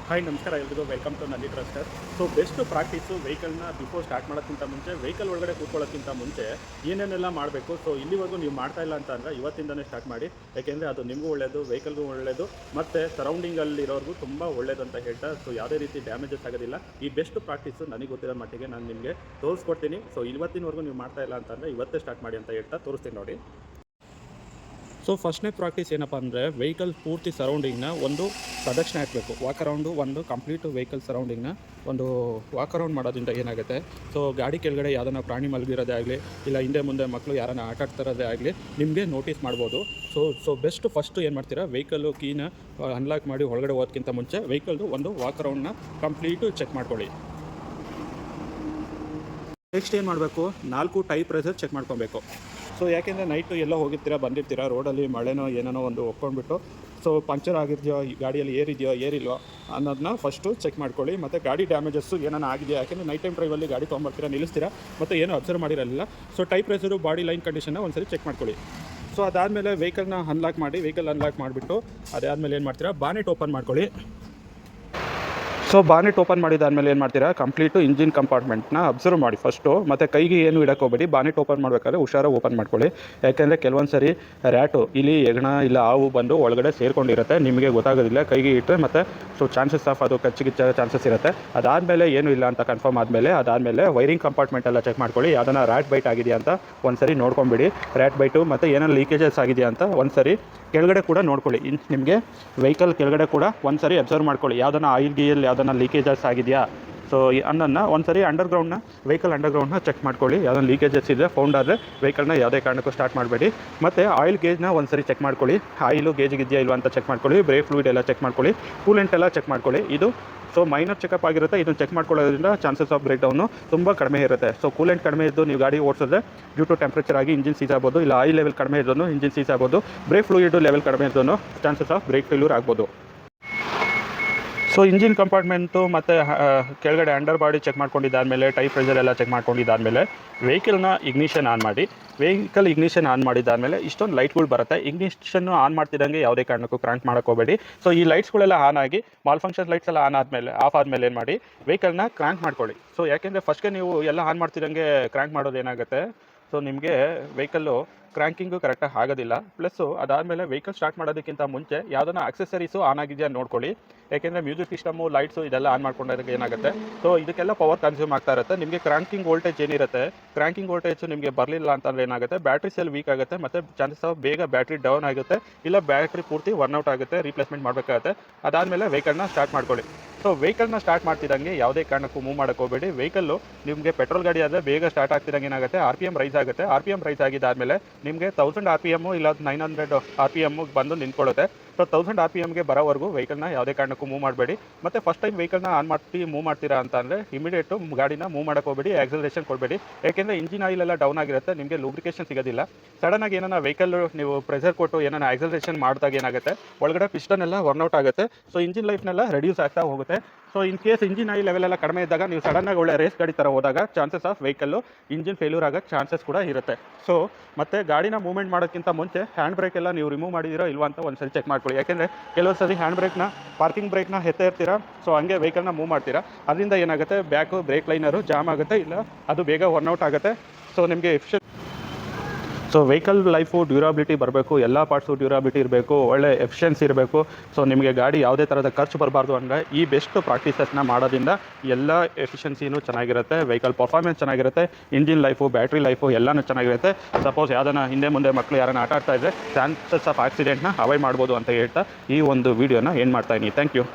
Hi ನಮಸ್ಕಾರ ಎಲ್ರಿಗೂ welcome to Nandi ಟ್ರಸ್ಟರ್. ಸೊ ಬೆಸ್ಟ್ ಪ್ರಾಕ್ಟೀಸು ವೆಹಿಕಲ್ನ ಬಿಫೋರ್ ಸ್ಟಾರ್ಟ್ ಮಾಡೋಕ್ಕಿಂತ ಮುಂಚೆ, ವೆಹಿಕಲ್ ಒಳಗಡೆ ಕೂತ್ಕೊಳ್ಳೋಕ್ಕಿಂತ ಮುಂಚೆ ಏನೇನೆಲ್ಲ ಮಾಡಬೇಕು. ಸೊ ಇಲ್ಲಿವರೆಗೂ ನೀವು ಮಾಡ್ತಾ ಇಲ್ಲ ಅಂತ ಅಂದರೆ ಇವತ್ತಿಂದನೇ ಸ್ಟಾರ್ಟ್ ಮಾಡಿ. ಯಾಕೆಂದರೆ ಅದು ನಿಮಗೂ ಒಳ್ಳೆಯದು, ವೆಹಿಕಲ್ಗೂ ಒಳ್ಳೆಯದು, ಮತ್ತು ಸರೌಂಡಿಂಗಲ್ಲಿರೋರ್ಗೂ ತುಂಬ ಒಳ್ಳೆಯದು ಅಂತ ಹೇಳ್ತಾ. ಸೊ ಯಾವುದೇ ರೀತಿ ಡ್ಯಾಮೇಜಸ್ ಆಗೋದಿಲ್ಲ. ಈ ಬೆಸ್ಟ್ ಪ್ರಾಕ್ಟೀಸು ನನಗೆ ಗೊತ್ತಿರೋ ಮಟ್ಟಿಗೆ ನಾನು ನಿಮಗೆ ತೋರಿಸ್ಕೊಡ್ತೀನಿ. ಸೊ ಇವತ್ತಿನವರೆಗೂ ನೀವು ಮಾಡ್ತಾ ಇಲ್ಲ ಅಂತಂದರೆ ಇವತ್ತೇ ಸ್ಟಾರ್ಟ್ ಮಾಡಿ ಅಂತ ಹೇಳ್ತಾ ತೋರಿಸ್ತೀನಿ ನೋಡಿ. ಸೊ ಫಸ್ಟ್ನೇ ಪ್ರಾಕ್ಟೀಸ್ ಏನಪ್ಪ ಅಂದರೆ, ವೆಹಿಕಲ್ ಪೂರ್ತಿ ಸರೌಂಡಿಂಗ್ನ ಒಂದು ಪ್ರದಕ್ಷಿಣೆ ಹಾಕಬೇಕು. ವಾಕ್ ಅರೌಂಡು ಒಂದು ಕಂಪ್ಲೀಟ್ ವೆಹಿಕಲ್ ಸರೌಂಡಿಂಗ್ನ ಒಂದು ವಾಕ್ ಅರೌಂಡ್ ಮಾಡೋದ್ರಿಂದ ಏನಾಗುತ್ತೆ, ಸೊ ಗಾಡಿ ಕೆಳಗಡೆ ಯಾವುದನ್ನ ಪ್ರಾಣಿ ಮಲಗಿರೋದೇ ಆಗಲಿ, ಇಲ್ಲ ಹಿಂದೆ ಮುಂದೆ ಮಕ್ಕಳು ಯಾರನ್ನ ಆಟ ಆಡ್ತಿರೋದೇ ಆಗಲಿ ನಿಮಗೆ ನೋಟಿಸ್ ಮಾಡ್ಬೋದು. ಸೊ ಬೆಸ್ಟ್ ಫಸ್ಟು ಏನು ಮಾಡ್ತೀರಾ, ವೆಹಿಕಲ್ಲು ಕೀನ ಅನ್ಲಾಕ್ ಮಾಡಿ ಒಳಗಡೆ ಹೋಗೋದಕ್ಕಿಂತ ಮುಂಚೆ ವೆಹಿಕಲ್ದು ಒಂದು ವಾಕ್ ಅರೌಂಡ್ನ ಕಂಪ್ಲೀಟು ಚೆಕ್ ಮಾಡ್ಕೊಳ್ಳಿ. ನೆಕ್ಸ್ಟ್ ಏನು ಮಾಡಬೇಕು, 4 ಟೈರ್ ಪ್ರೆಷರ್ ಚೆಕ್ ಮಾಡ್ಕೊಬೇಕು. ಸೊ ಯಾಕೆಂದರೆ ನೈಟು ಎಲ್ಲ ಹೋಗಿರ್ತೀರಾ, ಬಂದಿರ್ತೀರಾ, ರೋಡಲ್ಲಿ ಮಳೆನೋ ಏನೇನೋ ಒಂದು ಒಪ್ಕೊಂಡ್ಬಿಟ್ಟು ಸೊ ಪಂಚರ್ ಆಗಿದೆಯೋ, ಗಾಡಿಯಲ್ಲಿ ಏರಿದೆಯೋ ಏರಿಲ್ವೋ ಅನ್ನೋದನ್ನ ಫಸ್ಟು ಚೆಕ್ ಮಾಡ್ಕೊಳ್ಳಿ. ಮತ್ತು ಗಾಡಿ ಡ್ಯಾಮೇಜಸ್ಸು ಏನಾನ ಆಗಿದೆಯಾ, ಯಾಕೆಂದರೆ ನೈಟ್ ಟೈಮ್ ಡ್ರೈವಲ್ಲಿ ಗಾಡಿ ತೊಗೊಂಬರ್ತೀರಾ, ನಿಲ್ಲಿಸ್ತೀರಾ, ಮತ್ತು ಏನೂ ಅಬ್ಸರ್ವ್ ಮಾಡಿರಲಿಲ್ಲ. So tyre pressure, body line ಕಂಡೀಷನ್ನ ಒಂದ್ಸರಿ ಚೆಕ್ ಮಾಡ್ಕೊಳ್ಳಿ. ಸೊ ಅದಾದಮೇಲೆ ವೆಹಿಕಲ್ನ ಅನ್ಲಾಕ್ ಮಾಡಿ, ವೆಹಿಕಲ್ ಅನ್ಲಾಕ್ ಮಾಡಿಬಿಟ್ಟು ಅದಾದಮೇಲೆ ಏನು ಮಾಡ್ತೀರಾ, ಬಾನೆಟ್ ಓಪನ್ ಮಾಡ್ಕೊಳ್ಳಿ. ಸೊ ಬಾನೆಟ್ ಓಪನ್ ಮಾಡಿದಾದ್ಮೇಲೆ ಏನು ಮಾಡ್ತೀರಾ, ಕಂಪ್ಲೀಟು ಇಂಜಿನ್ ಕಂಪಾರ್ಟ್ಮೆಂಟ್ನ ಅಬ್ಸರ್ವ್ ಮಾಡಿ ಫಸ್ಟು. ಮತ್ತು ಕೈಗೆ ಏನು ಇಡೋಕ್ಕೋಗ್ಬೇಡಿ. ಬಾನೆಟ್ ಓಪನ್ ಮಾಡಬೇಕಾದ್ರೆ ಹುಷಾರಾಗಿ ಓಪನ್ ಮಾಡ್ಕೊಳ್ಳಿ. ಯಾಕೆಂದರೆ ಕೆಲವೊಂದು ಸರಿ ರ್ಯಾಟು, ಇಲಿ, ಹೆಗ್ಣ ಇಲ್ಲ ಹಾವು ಬಂದು ಒಳಗಡೆ ಸೇರ್ಕೊಂಡಿರುತ್ತೆ, ನಿಮಗೆ ಗೊತ್ತಾಗೋದಿಲ್ಲ. ಕೈಗೆ ಇಟ್ಟರೆ ಮತ್ತು ಸೊ ಚಾನ್ಸಸ್ ಆಫ್ ಅದು ಕಚ್ಚಿಗಿಚ್ಚ ಚಾನ್ಸಸ್ ಇರುತ್ತೆ. ಅದಾದಮೇಲೆ ಏನೂ ಇಲ್ಲ ಅಂತ ಕನ್ಫರ್ಮ್ ಅದಾದಮೇಲೆ ವೈರಿಂಗ್ ಕಂಪಾರ್ಟ್ಮೆಂಟ್ ಎಲ್ಲ ಚೆಕ್ ಮಾಡ್ಕೊಳ್ಳಿ. ಯಾವುದನ್ನ ರ್ಯಾಟ್ ಬೈಟ್ ಆಗಿದೆಯಾ ಅಂತ ಒಂದು ಸರಿ ನೋಡ್ಕೊಂಬಿಡಿ. ರ್ಯಾಟ್ ಬೈಟು ಮತ್ತು ಏನಾರು ಲೀಕೇಜಸ್ ಆಗಿದೆಯಾ ಅಂತ ಒಂದು ಸರಿ ಕೆಳಗಡೆ ಕೂಡ ನೋಡ್ಕೊಳ್ಳಿ. ನಿಮಗೆ ವೆಹಿಕಲ್ ಕೆಳಗಡೆ ಕೂಡ ಒಂದು ಸರಿ ಅಬ್ಸರ್ವ್ ಮಾಡ್ಕೊಳ್ಳಿ. ಯಾವುದನ್ನ ಆಯಿಲ್ ಗೀಯಲ್ಲಿ ಯಾವುದನ್ನ ಲೀಕೇಜಸ್ ಆಗಿದೆಯಾ ಸೊ ಅನ್ನೋನ್ನ ಒಂದು ಸರಿ ವೆಹಿಕಲ್ ಅಂಡರ್ಗ್ರೌಂಡ್ನ ಚೆಕ್ ಮಾಡ್ಕೊಳ್ಳಿ. ಯಾವುದನ್ನ ಲೀಕೇಜಸ್ ಇದೆ ಫೌಂಡ್ ಆದರೆ ವೆಹಿಕಲ್ನ ಯಾವುದೇ ಕಾರಣಕ್ಕೂ ಸ್ಟಾರ್ಟ್ ಮಾಡಬೇಡಿ. ಮತ್ತು ಆಯಿಲ್ ಗೇಜ್ನ ಒಂದು ಸರಿ ಚೆಕ್ ಮಾಡ್ಕೊಳ್ಳಿ. ಆಯಿಲು ಗೇಜಿಗಿದೆಯಾ ಇಲ್ವಾ ಅಂತ ಚೆಕ್ ಮಾಡ್ಕೊಳ್ಳಿ. ಬ್ರೇಕ್ ಫ್ಲೂಯಿಡ್ ಎಲ್ಲ ಚೆಕ್ ಮಾಡ್ಕೊಳ್ಳಿ. ಕೂಲೆಂಟ್ ಎಲ್ಲ ಚೆಕ್ ಮಾಡ್ಕೊಳ್ಳಿ. ಇದು ಸೊ ಮೈನರ್ ಚೆಕಪ್ ಆಗಿರುತ್ತೆ. ಇದನ್ನು ಚೆಕ್ ಮಾಡ್ಕೊಳ್ಳೋದ್ರಿಂದ ಚಾನ್ಸಸ್ ಆಫ್ ಬ್ರೇಕ್ ಡೌನು ತುಂಬ ಕಡಿಮೆ ಇರುತ್ತೆ. ಸೊ ಕೂಲೆಂಟ್ ಕಡಿಮೆ ಇದ್ದು ನೀವು ಗಾಡಿ ಓಡಿಸಿದ್ರೆ ಡ್ಯೂ ಟು ಟೆಂಪ್ರೇಚರ್ ಆಗಿ ಇಂಜಿನ್ ಸೀಸ್ ಆಗ್ಬೋದು, ಇಲ್ಲ ಆಯಿಲ್ ಲೆವೆಲ್ ಕಡಿಮೆ ಇದ್ದೂ ಇಂಜಿನ್ ಸೀಸ್ ಆಗ್ಬೋದು. ಬ್ರೇಕ್ ಫ್ಲೂಯಿಡ್ ಲೆವೆಲ್ ಕಡಿಮೆ ಇದ್ದೂ ಚಾನ್ಸಸ್ ಆಫ್ ಬ್ರೇಕ್ ಫೇಲ್ಯೂರ್ ಆಗ್ಬೋದು. ಸೊ ಇಂಜಿನ್ ಕಂಪಾರ್ಟ್ಮೆಂಟು ಮತ್ತು ಕೆಳಗಡೆ ಅಂಡರ್ ಬಾಡಿ ಚೆಕ್ ಮಾಡ್ಕೊಂಡಿದ್ದಾದಮೇಲೆ, ಟೈರ್ ಪ್ರೆಷರ್ ಎಲ್ಲ ಚೆಕ್ ಮಾಡ್ಕೊಂಡಿದ್ದಾದಮೇಲೆ ವೆಹಿಕಲ್ನ ಇಗ್ನಿಷನ್ ಆನ್ ಮಾಡಿ. ವೆಹಿಕಲ್ ಇಗ್ನಿಷನ್ ಆನ್ ಮಾಡಿದ್ದಾದಮೇಲೆ ಇಷ್ಟೊಂದು ಲೈಟ್ಗಳು ಬರುತ್ತೆ. ಇಗ್ನಿಷನ್ನು ಆನ್ ಮಾಡ್ತಿದ್ದಂಗೆ ಯಾವುದೇ ಕಾರಣಕ್ಕೂ ಕ್ರಾಂಕ್ ಮಾಡೋಕ್ಕೋಗಬೇಡಿ. ಸೊ ಈ ಲೈಟ್ಸ್ಗಳೆಲ್ಲ ಆನ್ ಆಗಿ, ಮಾಲ್ ಫಂಕ್ಷನ್ ಲೈಟ್ಸ್ ಎಲ್ಲ ಆಫ್ ಆದಮೇಲೆ ಏನು ಮಾಡಿ, ವೆಹಿಕಲ್ನ ಕ್ರಾಂಕ್ ಮಾಡ್ಕೊಳ್ಳಿ. ಸೊ ಯಾಕೆಂದರೆ ಫಸ್ಟ್ಗೆ ನೀವು ಎಲ್ಲ ಆನ್ ಮಾಡ್ತಿದ್ದಂಗೆ ಕ್ರಾಂಕ್ ಮಾಡೋದು ಏನಾಗುತ್ತೆ, ಸೊ ನಿಮಗೆ ವೆಹಿಕಲ್ಲು ಕ್ರ್ಯಾಂಕಿಂಗು ಕರೆಕ್ಟಾಗಿ ಆಗೋದಿಲ್ಲ. ಪ್ಲಸ್ಸು ಅದಾದಮೇಲೆ ವೆಹಿಕಲ್ ಸ್ಟಾರ್ಟ್ ಮಾಡೋದಕ್ಕಿಂತ ಮುಂಚೆ ಯಾವುದನ್ನ ಆಕ್ಸೆಸರೀಸು ಆನ್ ಆಗಿದೆಯಾ ನೋಡ್ಕೊಳ್ಳಿ. ಯಾಕೆಂದರೆ ಮ್ಯೂಸಿಕ್ ಸಿಸ್ಟಮು, ಲೈಟ್ಸು ಇದೆಲ್ಲ ಆನ್ ಮಾಡ್ಕೊಂಡಾಗ ಏನಾಗುತ್ತೆ, ಸೊ ಇದಕ್ಕೆಲ್ಲ ಪವರ್ ಕನ್ಸ್ಯೂಮ್ ಆಗ್ತಾ ಇರುತ್ತೆ. ನಿಮಗೆ ಕ್ರ್ಯಾಂಕಿಂಗ್ ವೋಲ್ಟೇಜ್ ಏನಿರುತ್ತೆ, ಕ್ರ್ಯಾಂಕಿಂಗ್ ವೋಲ್ಟೇಜು ನಿಮಗೆ ಬರಲಿಲ್ಲ ಅಂತಂದರೆ ಏನಾಗುತ್ತೆ, ಬ್ಯಾಟ್ರಿ ಸೆಲ್ ವೀಕ್ ಆಗುತ್ತೆ, ಮತ್ತು ಚಾನ್ಸಸ್ ಆಫ್ ಬೇಗ ಬ್ಯಾಟ್ರಿ ಡೌನ್ ಆಗುತ್ತೆ, ಇಲ್ಲ ಬ್ಯಾಟ್ರಿ ಪೂರ್ತಿ ವರ್ನೌಟ್ ಆಗುತ್ತೆ, ರೀಪ್ಲೇಸ್ಮೆಂಟ್ ಮಾಡಬೇಕಾಗುತ್ತೆ. ಅದಾದಮೇಲೆ ವೆಹಿಕಲ್ನ ಸ್ಟಾರ್ಟ್ ಮಾಡ್ಕೊಳ್ಳಿ. ಸೊ ವೆಹಿಕಲ್ನ ಸ್ಟಾರ್ಟ್ ಮಾಡ್ತಿದ್ದಂಗೆ ಯಾವುದೇ ಕಾರಣಕ್ಕೂ ಮೂವ್ ಮಾಡೋಕ್ಕೆ ಹೋಗಬೇಡಿ. ವೆಹಿಕಲ್ಲು ನಿಮಗೆ ಪೆಟ್ರೋಲ್ ಗಾಡಿ ಆದರೆ ಬೇಗ ಸ್ಟಾರ್ಟ್ ಆಗ್ತಿದ್ದಂಗೆ ಏನಾಗುತ್ತೆ, RPM ರೈಸ್ ಆಗುತ್ತೆ. RPM ರೈಸ್ ಆಗಿದ್ದಾದಮೇಲೆ ನಿಮಗೆ 1000 RPM ಇಲ್ಲ 900 RPM ಬಂದು ನಿಂತ್ಕೊಳ್ಳುತ್ತೆ. ಸೊ 1000 RPMಗೆ ಬರೋವರೆಗೂ ವೆಹಿಕಲ್ನ ಯಾವುದೇ ಕಾರಣಕ್ಕೂ ಮೂವ್ ಮಾಡಬೇಡಿ. ಮತ್ತು ಫಸ್ಟ್ ಟೈಮ್ ವೆಹಿಕಲ್ನ ಆನ್ ಮಾಡಿ ಮೂವ್ ಮಾಡ್ತೀರಾ ಅಂತ ಅಂದರೆ ಇಮಿಡಿಯೇಟು ಗಾಡಿನ ಮೂವ್ ಮಾಡೋಕ್ಕೆ ಹೋಗಬೇಡಿ, ಆಕ್ಸಲರೇಷನ್ ಕೊಡಬೇಡಿ. ಯಾಕೆಂದರೆ ಇಂಜಿನ್ ಆಯಿಲ್ ಎಲ್ಲ ಡೌನ್ ಆಗಿರುತ್ತೆ, ನಿಮಗೆ ಲೂಬ್ರಿಕೇಷನ್ ಸಿಗೋದಿಲ್ಲ. ಸಡನ್ನಾಗಿ ಏನಾರ ವೆಹಿಕಲ್ ನೀವು ಪ್ರೆಷರ್ ಕೊಟ್ಟು ಏನಾರ ಆಕ್ಸಲರೇಷನ್ ಮಾಡಿದಾಗ ಏನಾಗುತ್ತೆ, ಒಳಗಡೆ ಪಿಸ್ಟನ್ ಎಲ್ಲ ವರ್ನೌಟ್ ಆಗುತ್ತೆ. ಸೊ ಇಂಜಿನ್ ಲೈಫ್ನೆಲ್ಲ ರೆಡ್ಯೂಸ್ ಆಗ್ತಾ ಹೋಗುತ್ತೆ. So in case engine oil level ಎಲ್ಲ ಕಡಿಮೆ ಇದ್ದಾಗ ನೀವು ಸಡನ್ನಾಗಿ ಒಳ್ಳೆ ರೇಸ್ ಗಾಡಿ ಥರ ಹೋದಾಗ chances of vehicle engine failure ಆಗೋಕ್ಕೆ ಚಾನ್ಸಸ್ ಕೂಡ ಇರುತ್ತೆ. ಸೊ ಮತ್ತು ಗಾಡಿನ ಮೂವ್ಮೆಂಟ್ ಮಾಡೋಕ್ಕಿಂತ ಮುಂಚೆ ಹ್ಯಾಂಡ್ ಬ್ರೇಕ್ ಎಲ್ಲ ನೀವು ರಿಮೂವ್ ಮಾಡಿದಿರೋ ಇಲ್ವಾ ಅಂತ ಒಂದು ಸರಿ ಚೆಕ್ ಮಾಡ್ಕೊಳ್ಳಿ. ಯಾಕೆಂದರೆ ಕೆಲವೊಂದು ಸರಿ ಹ್ಯಾಂಡ್ ಬ್ರೇಕ್ನ, ಪಾರ್ಕಿಂಗ್ ಬ್ರೇಕ್ನ ಎತ್ತಾ ಇರ್ತೀರಾ, ಸೊ ಹಂಗೆ ವೆಹಿಕಲ್ನ ಮೂವ್ ಮಾಡ್ತೀರಾ, ಅದರಿಂದ ಏನಾಗುತ್ತೆ, ಬ್ಯಾಕು ಬ್ರೇಕ್ ಲೈನರು ಜಾಮ್ ಆಗುತ್ತೆ, ಇಲ್ಲ ಅದು ಬೇಗ ವರ್ನೌಟ್ ಆಗುತ್ತೆ. ಸೊ ನಿಮಗೆ ಸೊ ವೆಹಿಕಲ್ ಲೈಫು ಡ್ಯೂರಾಬಿಲಿಟಿ ಬರಬೇಕು, ಎಲ್ಲ ಪಾರ್ಟ್ಸು ಡ್ಯೂರಾಬಿಲಿಟಿ ಇರಬೇಕು, ಒಳ್ಳೆ ಎಫಿಷಿಯನ್ಸಿ ಇರಬೇಕು. ಸೊ ನಿಮಗೆ ಗಾಡಿ ಯಾವುದೇ ಥರದ ಖರ್ಚು ಬರಬಾರ್ದು ಅಂದರೆ ಈ ಬೆಸ್ಟ್ ಪ್ರಾಕ್ಟೀಸಸ್ನ ಮಾಡೋದ್ರಿಂದ ಎಲ್ಲ ಎಫಿಷಿಯನ್ಸಿನೂ ಚೆನ್ನಾಗಿರುತ್ತೆ, ವೆಹಿಕಲ್ ಪರ್ಫಾರ್ಮೆನ್ಸ್ ಚೆನ್ನಾಗಿರುತ್ತೆ, ಇಂಜಿನ್ ಲೈಫು, ಬ್ಯಾಟ್ರಿ ಲೈಫು ಎಲ್ಲನೂ ಚೆನ್ನಾಗಿರುತ್ತೆ. ಸಪೋಸ್ ಯಾವುದನ್ನ ಹಿಂದೆ ಮುಂದೆ ಮಕ್ಕಳು ಯಾರನ್ನ ಆಟ ಆಡ್ತಾ ಇದ್ದರೆ ಚಾನ್ಸಸ್ ಆಫ್ ಆಕ್ಸಿಡೆಂಟ್ನ ಅವಾಯ್ಡ್ ಮಾಡ್ಬೋದು ಅಂತ ಹೇಳ್ತಾ ಈ ಒಂದು ವೀಡಿಯೋನ ಏನು ಮಾಡ್ತಾಯಿದ್ದೀನಿ. Thank you.